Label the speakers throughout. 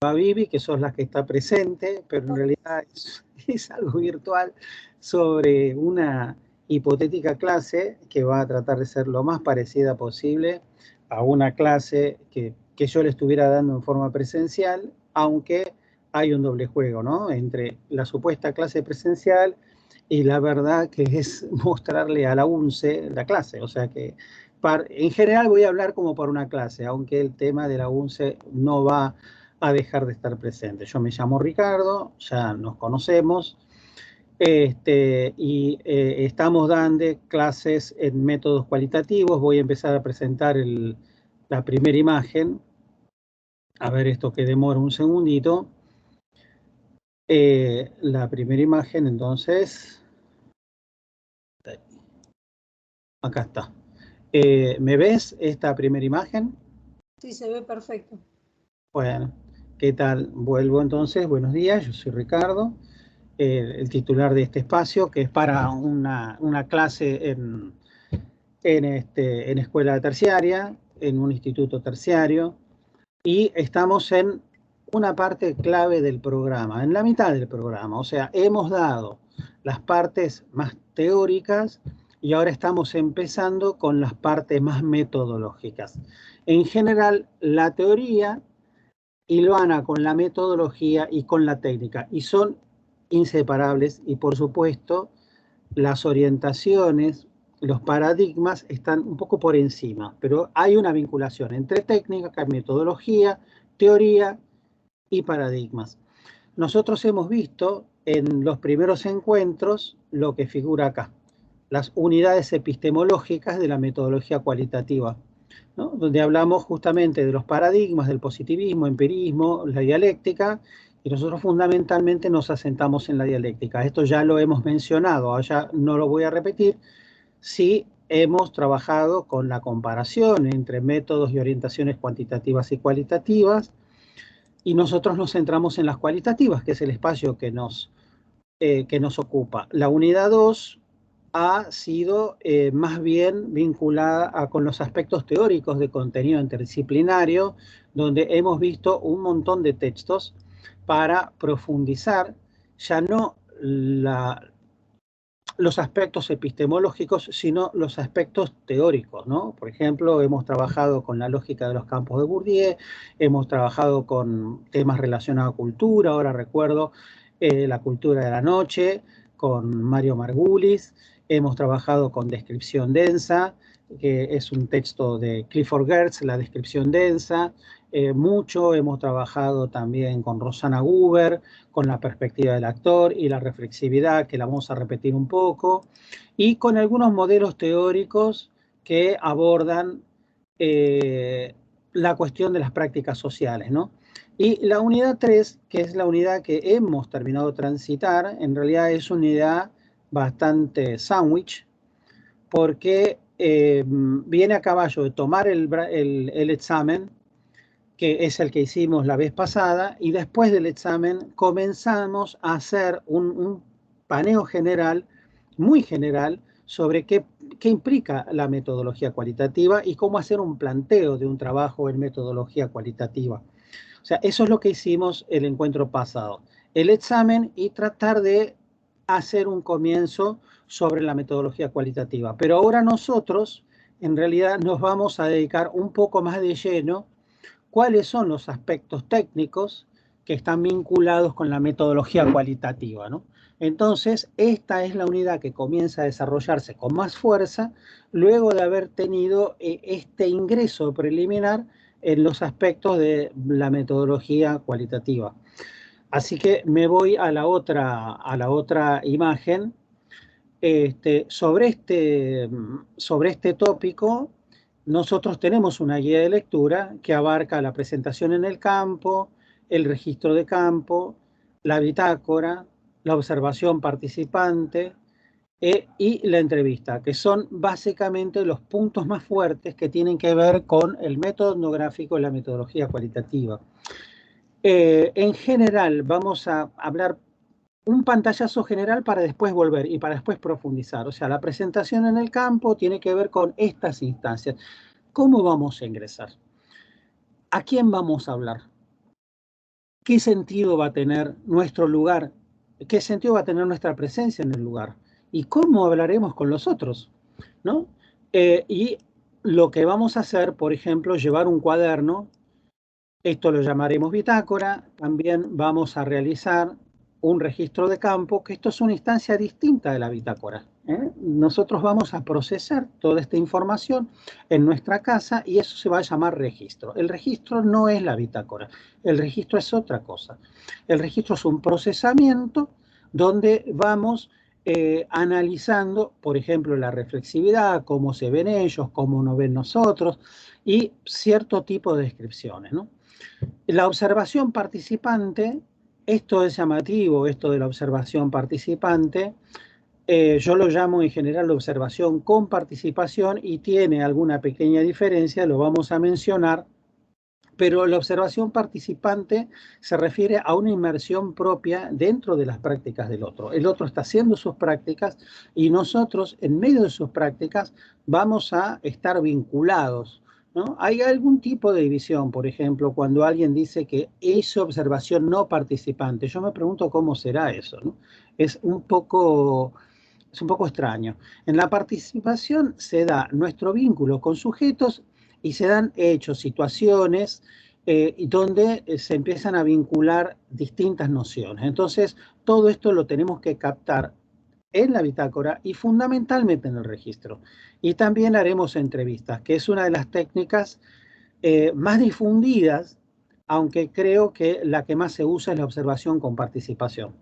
Speaker 1: a Vivi, que sos la que está presente, pero en realidad es algo virtual sobre una hipotética clase que va a tratar de ser lo más parecida posible a una clase que yo le estuviera dando en forma presencial, aunque hay un doble juego, ¿no? Entre la supuesta clase presencial y la verdad que es mostrarle a la UNCE la clase. O sea que en general voy a hablar como por una clase, aunque el tema de la UNCE no va a dejar de estar presente. Yo me llamo Ricardo, ya nos conocemos, y estamos dando clases en métodos cualitativos. Voy a empezar a presentar la primera imagen. A ver, esto que demora un segundito. La primera imagen, entonces, acá está. ¿Me ves esta primera imagen?
Speaker 2: Sí, se ve perfecto.
Speaker 1: Bueno, ¿qué tal? Vuelvo entonces, buenos días, yo soy Ricardo, el titular de este espacio, que es para una clase en escuela terciaria, en un instituto terciario, y estamos en una parte clave del programa, en la mitad del programa. O sea, hemos dado las partes más teóricas y ahora estamos empezando con las partes más metodológicas. En general, la teoría hilvana con la metodología y con la técnica, y son inseparables, y por supuesto, las orientaciones, los paradigmas están un poco por encima, pero hay una vinculación entre técnica, metodología, teoría y paradigmas. Nosotros hemos visto en los primeros encuentros lo que figura acá, las unidades epistemológicas de la metodología cualitativa, ¿no? Donde hablamos justamente de los paradigmas, del positivismo, empirismo, la dialéctica, y nosotros fundamentalmente nos asentamos en la dialéctica. Esto ya lo hemos mencionado, allá no lo voy a repetir. Sí hemos trabajado con la comparación entre métodos y orientaciones cuantitativas y cualitativas, y nosotros nos centramos en las cualitativas, que es el espacio que nos ocupa. La unidad 2 ha sido más bien vinculada con los aspectos teóricos de contenido interdisciplinario, donde hemos visto un montón de textos para profundizar ya no los aspectos epistemológicos, sino los aspectos teóricos, ¿no? Por ejemplo, hemos trabajado con la lógica de los campos de Bourdieu, hemos trabajado con temas relacionados a cultura, ahora recuerdo la cultura de la noche, con Mario Margulis, hemos trabajado con descripción densa, que es un texto de Clifford Geertz, la descripción densa, mucho hemos trabajado también con Rosanna Gruber, con la perspectiva del actor y la reflexividad, que la vamos a repetir un poco, y con algunos modelos teóricos que abordan la cuestión de las prácticas sociales, ¿no? Y la unidad 3, que es la unidad que hemos terminado de transitar, en realidad es una unidad bastante sándwich, porque viene a caballo de tomar el examen, que es el que hicimos la vez pasada, y después del examen comenzamos a hacer un paneo general, muy general, sobre qué implica la metodología cualitativa y cómo hacer un planteo de un trabajo en metodología cualitativa. O sea, eso es lo que hicimos el encuentro pasado. El examen y tratar de hacer un comienzo sobre la metodología cualitativa. Pero ahora nosotros, en realidad, nos vamos a dedicar un poco más de lleno cuáles son los aspectos técnicos que están vinculados con la metodología cualitativa, ¿no? Entonces, esta es la unidad que comienza a desarrollarse con más fuerza luego de haber tenido este ingreso preliminar en los aspectos de la metodología cualitativa. Así que me voy a la otra imagen. Sobre este tópico, nosotros tenemos una guía de lectura que abarca la presentación en el campo, el registro de campo, la bitácora, la observación participante y la entrevista, que son básicamente los puntos más fuertes que tienen que ver con el método etnográfico y la metodología cualitativa. En general, vamos a hablar un pantallazo general para después volver y para después profundizar. O sea, la presentación en el campo tiene que ver con estas instancias. ¿Cómo vamos a ingresar? ¿A quién vamos a hablar? ¿qué sentido va a tener nuestro lugar? ¿Qué sentido va a tener nuestra presencia en el lugar? ¿Y cómo hablaremos con los otros? ¿No? Y lo que vamos a hacer, por ejemplo, llevar un cuaderno, esto lo llamaremos bitácora, también vamos a realizar un registro de campo, que esto es una instancia distinta de la bitácora. Nosotros vamos a procesar toda esta información en nuestra casa y eso se va a llamar registro. El registro no es la bitácora, el registro es otra cosa. El registro es un procesamiento donde vamos analizando, por ejemplo, la reflexividad, cómo se ven ellos, cómo nos ven nosotros y cierto tipo de descripciones, ¿no? La observación participante, esto es llamativo, esto de la observación participante, yo lo llamo en general la observación con participación y tiene alguna pequeña diferencia, lo vamos a mencionar, pero la observación participante se refiere a una inmersión propia dentro de las prácticas del otro. El otro está haciendo sus prácticas y nosotros, en medio de sus prácticas, vamos a estar vinculados, ¿no? Hay algún tipo de división, por ejemplo, cuando alguien dice que es observación no participante. Yo me pregunto cómo será eso, ¿no? Es un poco extraño. En la participación se da nuestro vínculo con sujetos y se dan hechos, situaciones, donde se empiezan a vincular distintas nociones. Entonces, todo esto lo tenemos que captar en la bitácora y fundamentalmente en el registro. Y también haremos entrevistas, que es una de las técnicas más difundidas, aunque creo que la que más se usa es la observación con participación.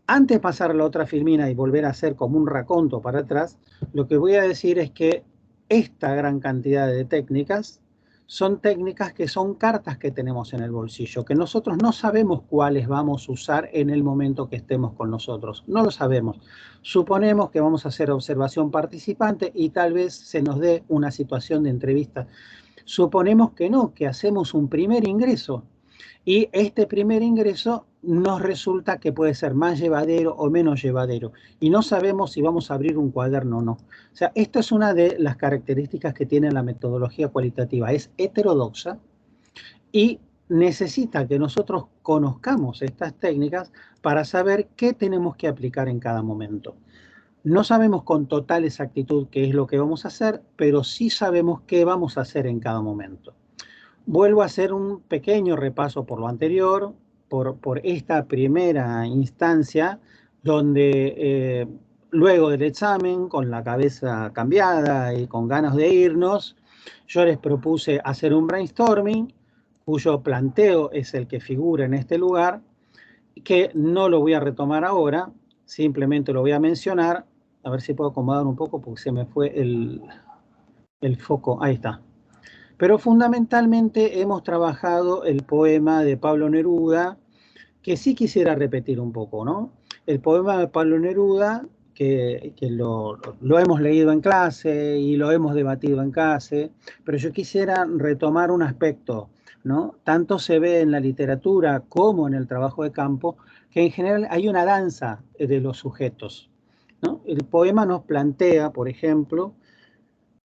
Speaker 1: Antes de pasar a la otra filmina y volver a hacer como un raconto para atrás, lo que voy a decir es que esta gran cantidad de técnicas son técnicas que son cartas que tenemos en el bolsillo, que nosotros no sabemos cuáles vamos a usar en el momento que estemos con nosotros. No lo sabemos. Suponemos que vamos a hacer observación participante y tal vez se nos dé una situación de entrevista. Suponemos que no, que hacemos un primer ingreso. Y este primer ingreso nos resulta que puede ser más llevadero o menos llevadero. Y no sabemos si vamos a abrir un cuaderno o no. O sea, esta es una de las características que tiene la metodología cualitativa. Es heterodoxa y necesita que nosotros conozcamos estas técnicas para saber qué tenemos que aplicar en cada momento. No sabemos con total exactitud qué es lo que vamos a hacer, pero sí sabemos qué vamos a hacer en cada momento. Vuelvo a hacer un pequeño repaso por lo anterior, por esta primera instancia, donde luego del examen, con la cabeza cambiada y con ganas de irnos, yo les propuse hacer un brainstorming, cuyo planteo es el que figura en este lugar, que no lo voy a retomar ahora, simplemente lo voy a mencionar, a ver si puedo acomodar un poco porque se me fue el foco, ahí está. Pero fundamentalmente hemos trabajado el poema de Pablo Neruda, que sí quisiera repetir un poco, ¿no? El poema de Pablo Neruda, que lo hemos leído en clase y lo hemos debatido en clase, pero yo quisiera retomar un aspecto, ¿no? Tanto se ve en la literatura como en el trabajo de campo, que en general hay una danza de los sujetos, ¿no? El poema nos plantea, por ejemplo,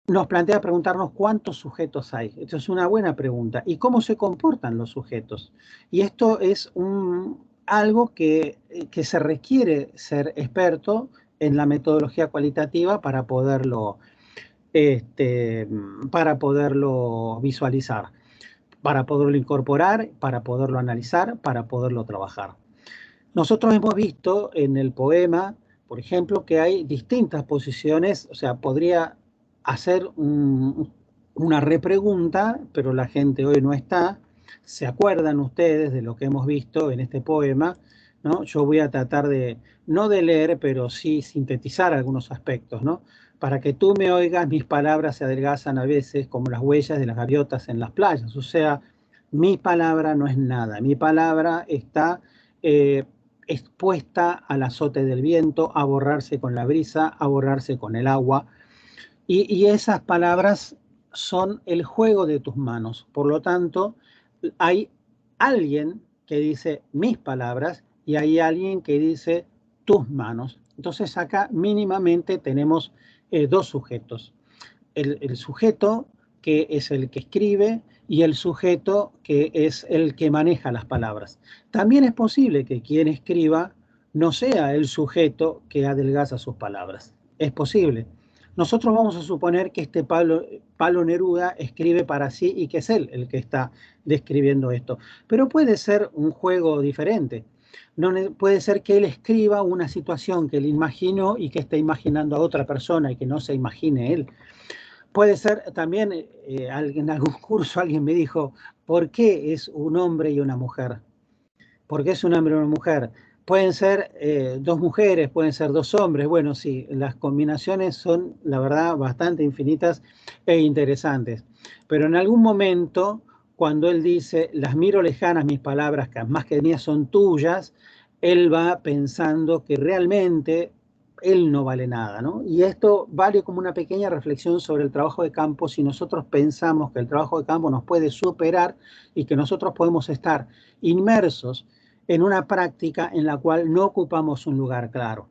Speaker 1: nos plantea preguntarnos cuántos sujetos hay. Esto es una buena pregunta. ¿Y cómo se comportan los sujetos? Y esto es algo que se requiere ser experto en la metodología cualitativa para poderlo visualizar, para poderlo incorporar, para poderlo analizar, para poderlo trabajar. Nosotros hemos visto en el poema, por ejemplo, que hay distintas posiciones, o sea, podría hacer una repregunta, pero la gente hoy no está. ¿Se acuerdan ustedes de lo que hemos visto en este poema? ¿No? Yo voy a tratar de, no de leer, pero sí sintetizar algunos aspectos, ¿no? Para que tú me oigas, mis palabras se adelgazan a veces como las huellas de las gaviotas en las playas. O sea, mi palabra no es nada. Mi palabra está expuesta al azote del viento, a borrarse con la brisa, a borrarse con el agua. Y esas palabras son el juego de tus manos. Por lo tanto, hay alguien que dice mis palabras y hay alguien que dice tus manos. Entonces acá mínimamente tenemos dos sujetos. El sujeto que es el que escribe y el sujeto que es el que maneja las palabras. También es posible que quien escriba no sea el sujeto que adelgaza sus palabras. Es posible. Nosotros vamos a suponer que este Pablo Neruda escribe para sí y que es él el que está describiendo esto. Pero puede ser un juego diferente. No, puede ser que él escriba una situación que él imaginó y que esté imaginando a otra persona y que no se imagine él. Puede ser también, en algún curso alguien me dijo, ¿por qué es un hombre y una mujer? ¿Por qué es un hombre y una mujer? Pueden ser dos mujeres, pueden ser dos hombres. Bueno, sí, las combinaciones son, la verdad, bastante infinitas e interesantes. Pero en algún momento, cuando él dice, las miro lejanas mis palabras, que más que mías son tuyas, él va pensando que realmente él no vale nada, ¿no? Y esto vale como una pequeña reflexión sobre el trabajo de campo si nosotros pensamos que el trabajo de campo nos puede superar y que nosotros podemos estar inmersos en una práctica en la cual no ocupamos un lugar claro.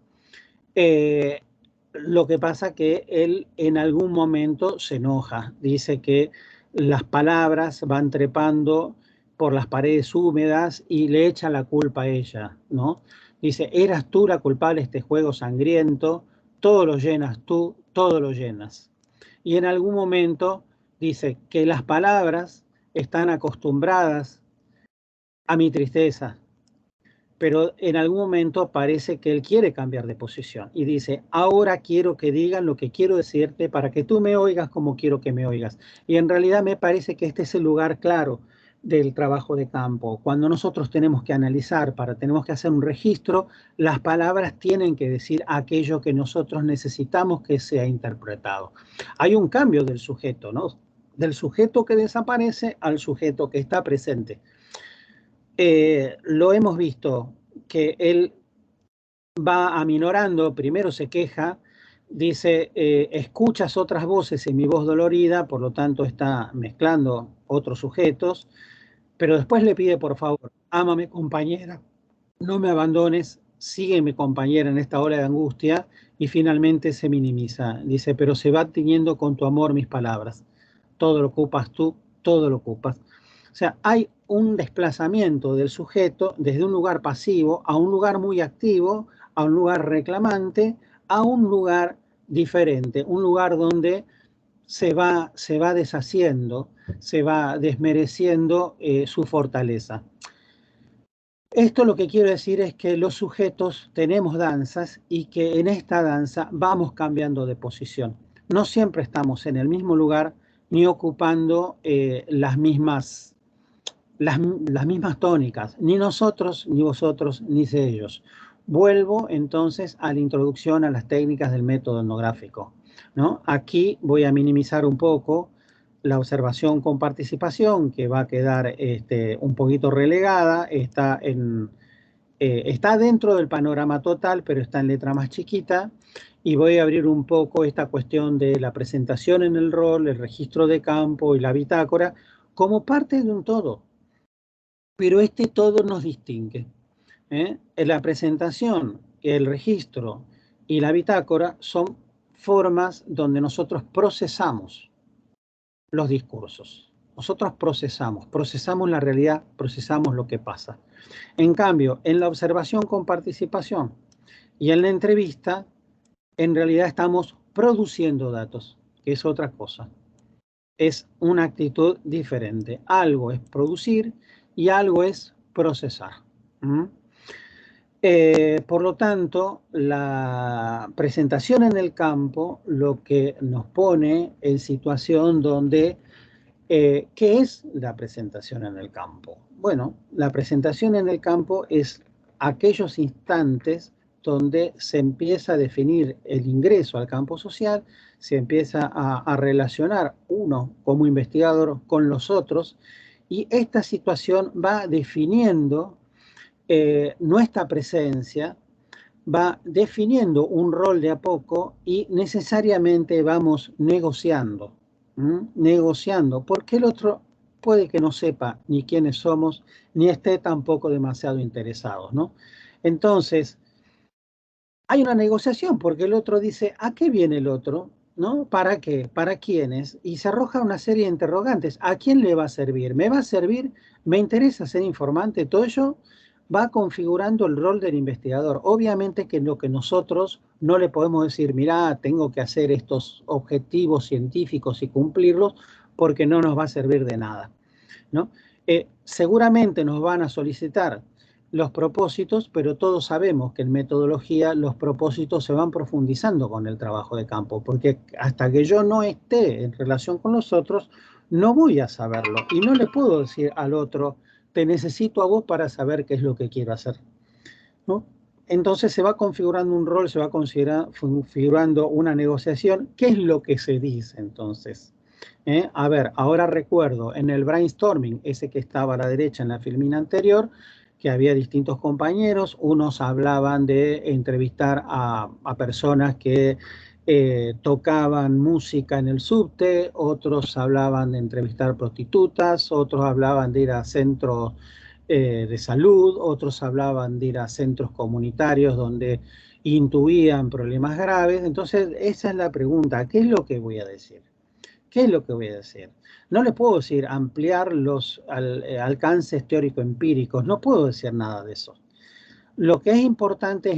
Speaker 1: Lo que pasa que él en algún momento se enoja, dice que las palabras van trepando por las paredes húmedas y le echa la culpa a ella, ¿no? Dice, eras tú la culpable de este juego sangriento, todo lo llenas tú, todo lo llenas. Y en algún momento dice que las palabras están acostumbradas a mi tristeza, pero en algún momento parece que él quiere cambiar de posición y dice, ahora quiero que digan lo que quiero decirte para que tú me oigas como quiero que me oigas. Y en realidad me parece que este es el lugar claro del trabajo de campo. Cuando nosotros tenemos que analizar, tenemos que hacer un registro, las palabras tienen que decir aquello que nosotros necesitamos que sea interpretado. Hay un cambio del sujeto, ¿no? Del sujeto que desaparece al sujeto que está presente. Lo hemos visto que él va aminorando, primero se queja, dice, escuchas otras voces en mi voz dolorida, por lo tanto está mezclando otros sujetos, pero después le pide, por favor, ámame compañera, no me abandones, sígueme compañera en esta ola de angustia, y finalmente se minimiza, dice, pero se va tiñendo con tu amor mis palabras, todo lo ocupas tú, todo lo ocupas. O sea, hay un desplazamiento del sujeto desde un lugar pasivo a un lugar muy activo, a un lugar reclamante, a un lugar diferente, un lugar donde se va deshaciendo, se va desmereciendo su fortaleza. Esto lo que quiero decir es que los sujetos tenemos danzas y que en esta danza vamos cambiando de posición. No siempre estamos en el mismo lugar ni ocupando las mismas tónicas, ni nosotros, ni vosotros, ni ellos. Vuelvo entonces a la introducción a las técnicas del método etnográfico, ¿no? Aquí voy a minimizar un poco la observación con participación, que va a quedar un poquito relegada, está dentro del panorama total, pero está en letra más chiquita, y voy a abrir un poco esta cuestión de la presentación en el rol, el registro de campo y la bitácora, como parte de un todo. Pero este todo nos distingue. En la presentación, el registro y la bitácora son formas donde nosotros procesamos los discursos. Nosotros procesamos la realidad, procesamos lo que pasa. En cambio, en la observación con participación y en la entrevista, en realidad estamos produciendo datos, que es otra cosa. Es una actitud diferente. Algo es producir y algo es procesar. Por lo tanto, la presentación en el campo lo que nos pone en situación donde, ¿qué es la presentación en el campo? Bueno, la presentación en el campo es aquellos instantes donde se empieza a definir el ingreso al campo social, se empieza a relacionar uno como investigador con los otros, y esta situación va definiendo nuestra presencia, va definiendo un rol de a poco y necesariamente vamos negociando, negociando, porque el otro puede que no sepa ni quiénes somos, ni esté tampoco demasiado interesado, ¿no? Entonces, hay una negociación porque el otro dice, ¿a qué viene el otro? ¿no? ¿Para qué? ¿Para quiénes? Y se arroja una serie de interrogantes. ¿A quién le va a servir? ¿Me va a servir? ¿Me interesa ser informante? Todo ello va configurando el rol del investigador. Obviamente que lo que nosotros no le podemos decir, mirá, tengo que hacer estos objetivos científicos y cumplirlos, porque no nos va a servir de nada, ¿no? Seguramente nos van a solicitar los propósitos, pero todos sabemos que en metodología los propósitos se van profundizando con el trabajo de campo, porque hasta que yo no esté en relación con los otros, no voy a saberlo. Y no le puedo decir al otro, te necesito a vos para saber qué es lo que quiero hacer, ¿no? Entonces se va configurando un rol, se va configurando una negociación. ¿Qué es lo que se dice entonces? A ver, ahora recuerdo en el brainstorming, ese que estaba a la derecha en la filmina anterior, que había distintos compañeros, unos hablaban de entrevistar a personas que tocaban música en el subte, otros hablaban de entrevistar prostitutas, otros hablaban de ir a centros de salud, otros hablaban de ir a centros comunitarios donde intuían problemas graves. Entonces, esa es la pregunta, ¿qué es lo que voy a decir? ¿Qué es lo que voy a decir? No les puedo decir ampliar los alcances teórico-empíricos, no puedo decir nada de eso. Lo que es importante es